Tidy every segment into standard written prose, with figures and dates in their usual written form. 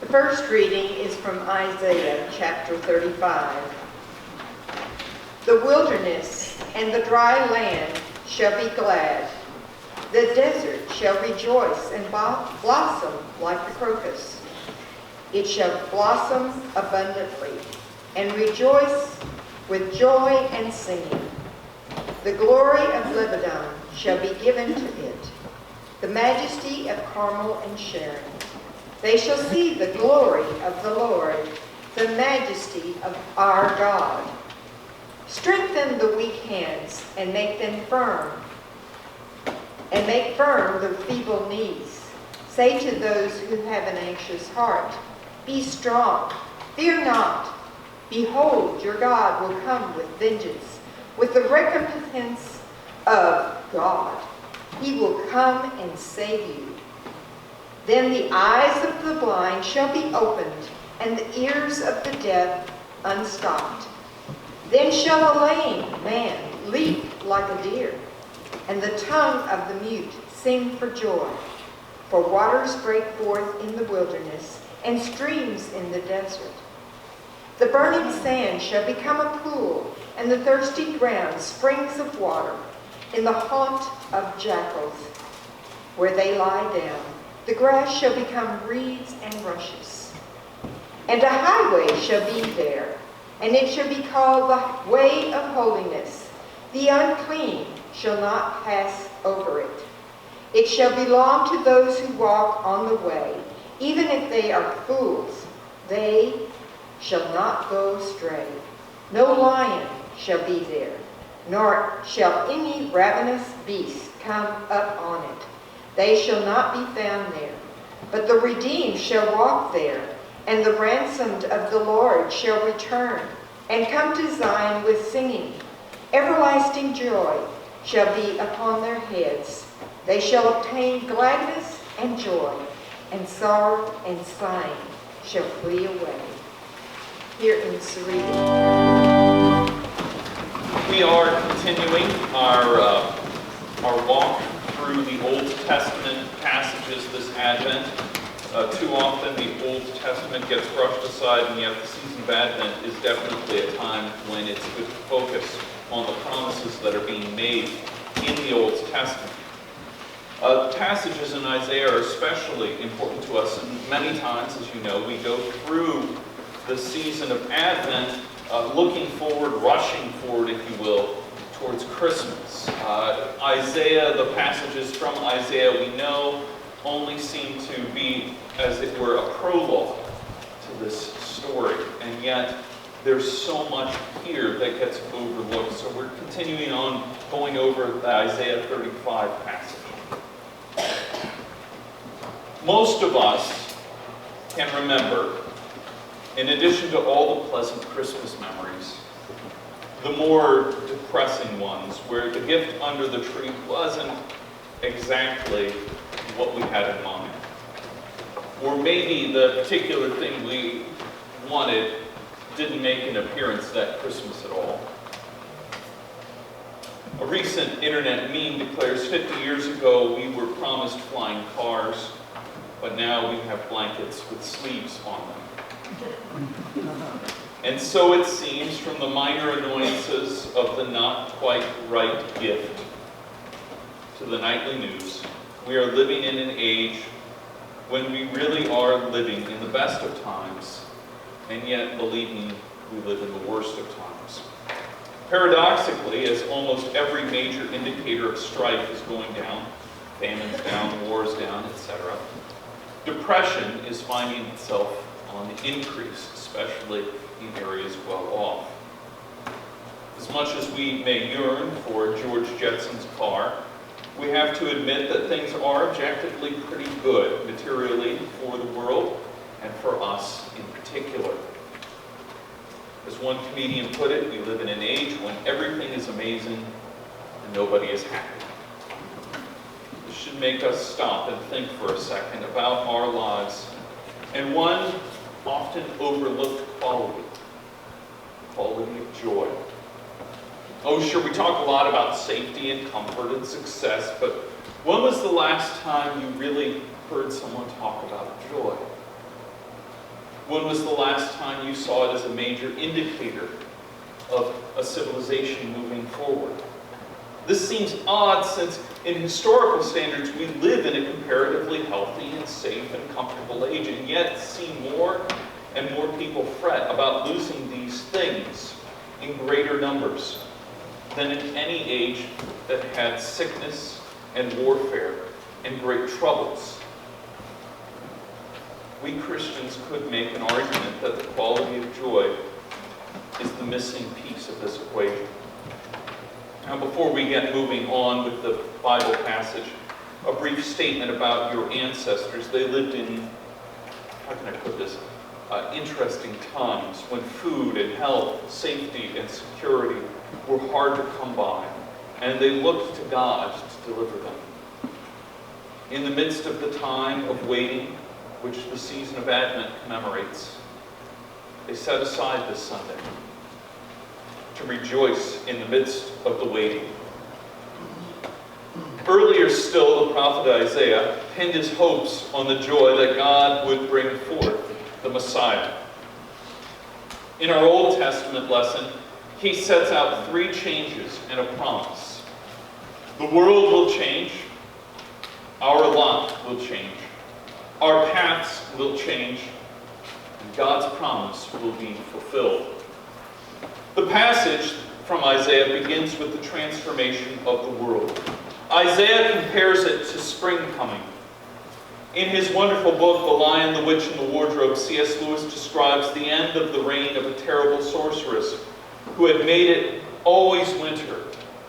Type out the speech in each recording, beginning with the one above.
First reading is from Isaiah chapter 35. The wilderness and the dry land shall be glad. The desert shall rejoice and blossom like the crocus. It shall blossom abundantly and rejoice with joy and singing. The glory of Lebanon shall be given to it, the majesty of Carmel and Sharon. They shall see the glory of the Lord, the majesty of our God. Strengthen the weak hands and make them firm, and make firm the feeble knees. Say to those who have an anxious heart, be strong, fear not. Behold, your God will come with vengeance, with the recompense of God. He will come and save you. Then the eyes of the blind shall be opened, and the ears of the deaf unstopped. Then shall a lame man leap like a deer, and the tongue of the mute sing for joy. For waters break forth in the wilderness, and streams in the desert. The burning sand shall become a pool, and the thirsty ground springs of water. In the haunt of jackals, where they lie down, the grass shall become reeds and rushes. And a highway shall be there, and it shall be called the way of holiness. The unclean shall not pass over it. It shall belong to those who walk on the way. Even if they are fools, they shall not go astray. No lion shall be there, nor shall any ravenous beast come up on it. They shall not be found there. But the redeemed shall walk there, and the ransomed of the Lord shall return, and come to Zion with singing. Everlasting joy shall be upon their heads. They shall obtain gladness and joy, and sorrow and sighing shall flee away. Here ends the reading. We are continuing our walk through the Old Testament passages this Advent. Too often the Old Testament gets brushed aside, and yet the season of Advent is definitely a time when it's good to focus on the promises that are being made in the Old Testament. Passages in Isaiah are especially important to us, and many times, as you know, we go through the season of Advent looking forward, rushing forward, if you will, towards Christmas. Isaiah, the passages from Isaiah we know only seem to be, as it were, a prologue to this story, and yet there's so much here that gets overlooked. So we're continuing on going over the Isaiah 35 passage. Most of us can remember, in addition to all the pleasant Christmas memories, the more depressing ones, where the gift under the tree wasn't exactly what we had in mind. Or maybe the particular thing we wanted didn't make an appearance that Christmas at all. A recent internet meme declares 50 years ago we were promised flying cars, but now we have blankets with sleeves on them. And so it seems, from the minor annoyances of the not quite right gift to the nightly news, we are living in an age when we really are living in the best of times, and yet, believe me, we live in the worst of times. Paradoxically, as almost every major indicator of strife is going down, famine's down, war's down, etc., depression is finding itself on the increase, especially in areas well off. As much as we may yearn for George Jetson's car, we have to admit that things are objectively pretty good materially for the world and for us in particular. As one comedian put it, we live in an age when everything is amazing and nobody is happy. This should make us stop and think for a second about our lives and one often overlooked quality of joy. Oh, sure, we talk a lot about safety and comfort and success, but when was the last time you really heard someone talk about joy? When was the last time you saw it as a major indicator of a civilization moving forward? This seems odd since, in historical standards, we live in a comparatively healthy and safe and comfortable age, and yet see more and more people fret about losing these things in greater numbers than in any age that had sickness and warfare and great troubles. We Christians could make an argument that the quality of joy is the missing piece of this equation. Now, before we get moving on with the Bible passage, a brief statement about your ancestors. They lived in, how can I put this, interesting times when food and health, safety and security were hard to come by, and they looked to God to deliver them. In the midst of the time of waiting, which the season of Advent commemorates, they set aside this Sunday to rejoice in the midst of the waiting. Earlier still, the prophet Isaiah pinned his hopes on the joy that God would bring forth the Messiah. In our Old Testament lesson, he sets out 3 changes and a promise. The world will change, our lot will change, our paths will change, and God's promise will be fulfilled. The passage from Isaiah begins with the transformation of the world. Isaiah compares it to spring coming. In his wonderful book, The Lion, the Witch, and the Wardrobe, C.S. Lewis describes the end of the reign of a terrible sorceress who had made it always winter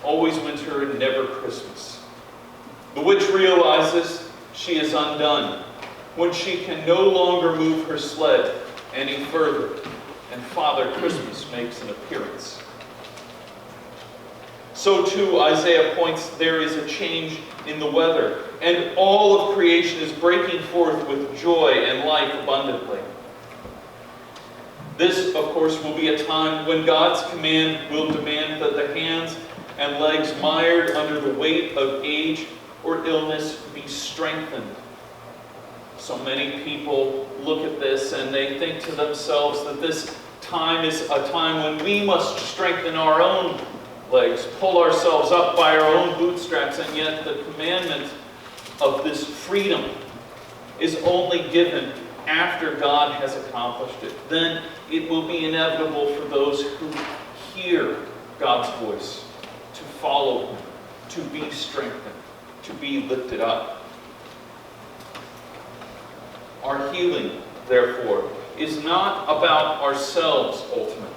and never Christmas. The witch realizes she is undone when she can no longer move her sled any further, and Father Christmas makes an appearance. So too, Isaiah points, there is a change in the weather, and all of creation is breaking forth with joy and life abundantly. This, of course, will be a time when God's command will demand that the hands and legs mired under the weight of age or illness be strengthened. So many people look at this and they think to themselves that this time is a time when we must strengthen our own legs, pull ourselves up by our own bootstraps, and yet the commandment of this freedom is only given after God has accomplished it. Then it will be inevitable for those who hear God's voice to follow Him, to be strengthened, to be lifted up. Our healing, therefore, is not about ourselves ultimately.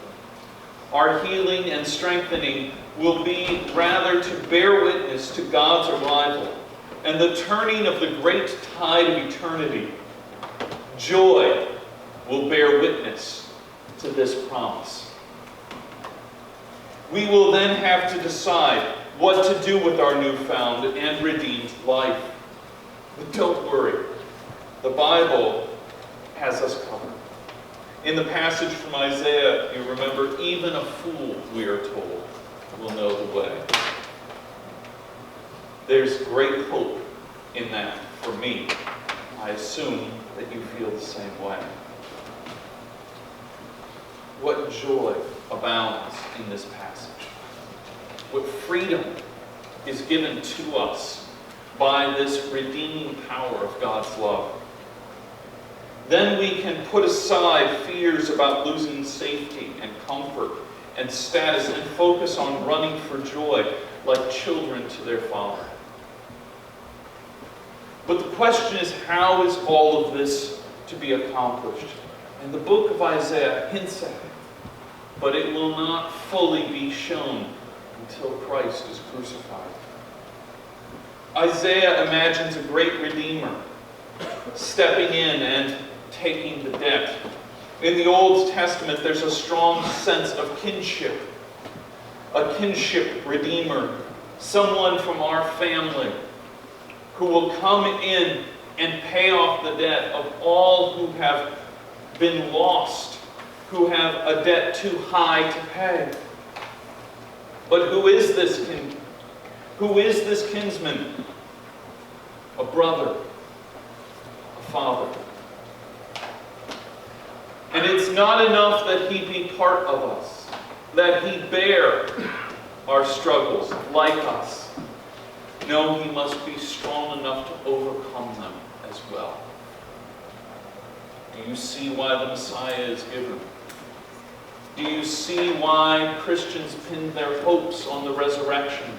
Our healing and strengthening will be rather to bear witness to God's arrival and the turning of the great tide of eternity. Joy will bear witness to this promise. We will then have to decide what to do with our newfound and redeemed life. But don't worry, the Bible has us covered. In the passage from Isaiah, you remember, even a fool, we are told, will know the way. There's great hope in that for me. I assume that you feel the same way. What joy abounds in this passage. What freedom is given to us by this redeeming power of God's love. Then we can put aside fears about losing safety and comfort and status and focus on running for joy like children to their Father. But the question is, how is all of this to be accomplished? And the book of Isaiah hints at it, but it will not fully be shown until Christ is crucified. Isaiah imagines a great Redeemer stepping in and taking the debt. In the Old Testament, there's a strong sense of kinship. A kinship Redeemer, someone from our family who will come in and pay off the debt of all who have been lost, who have a debt too high to pay. But who is this kinsman? A brother, a father. And it's not enough that he be part of us, that he bear our struggles like us. No, he must be strong enough to overcome them as well. Do you see why the Messiah is given? Do you see why Christians pinned their hopes on the resurrection?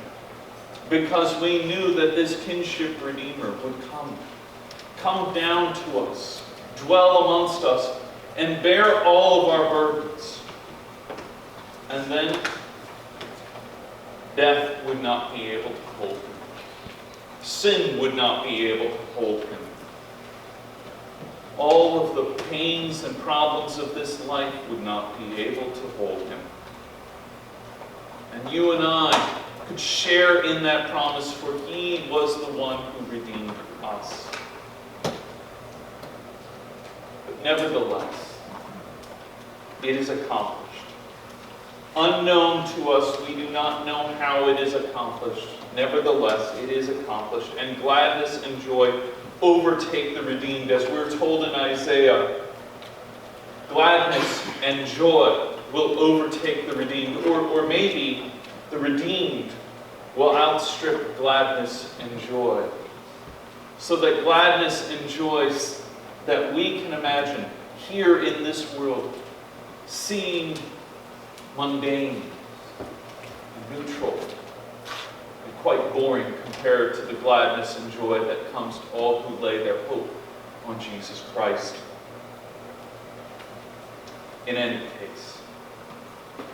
Because we knew that this kinship Redeemer would come down to us, dwell amongst us, and bear all of our burdens. And then death would not be able to hold him. Sin would not be able to hold him. All of the pains and problems of this life would not be able to hold him. And you and I could share in that promise, for he was the one who redeemed us. But nevertheless, it is accomplished. Unknown to us, we do not know how it is accomplished. Nevertheless, it is accomplished, and gladness and joy overtake the redeemed. As we're told in Isaiah, gladness and joy will overtake the redeemed. Or maybe the redeemed will outstrip gladness and joy. So that gladness and joy that we can imagine here in this world seem mundane, neutral, and quite boring compared to the gladness and joy that comes to all who lay their hope on Jesus Christ. In any case,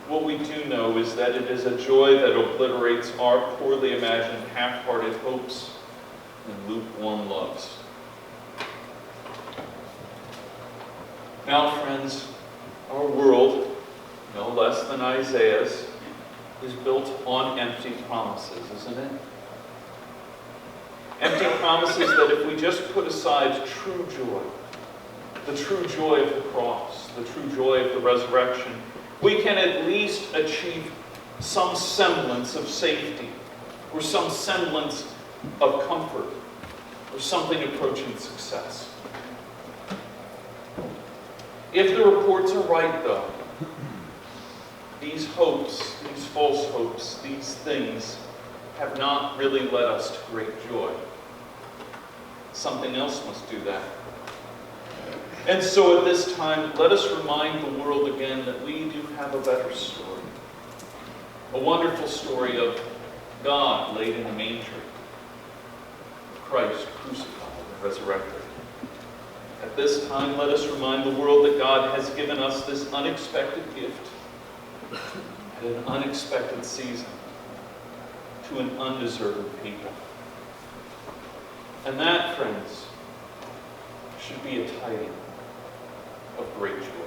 what we do know is that it is a joy that obliterates our poorly imagined, half-hearted hopes and lukewarm loves. Now, friends, our world, no less than Isaiah's, is built on empty promises, isn't it? Empty promises that if we just put aside true joy, the true joy of the cross, the true joy of the resurrection, we can at least achieve some semblance of safety, or some semblance of comfort, or something approaching success. If the reports are right, though, these hopes, these false hopes, these things have not really led us to great joy. Something else must do that. And so at this time, let us remind the world again that we do have a better story. A wonderful story of God laid in a manger, Christ crucified and resurrected. At this time, let us remind the world that God has given us this unexpected gift at an unexpected season to an undeserving people. And that, friends, should be a tiding of great joy.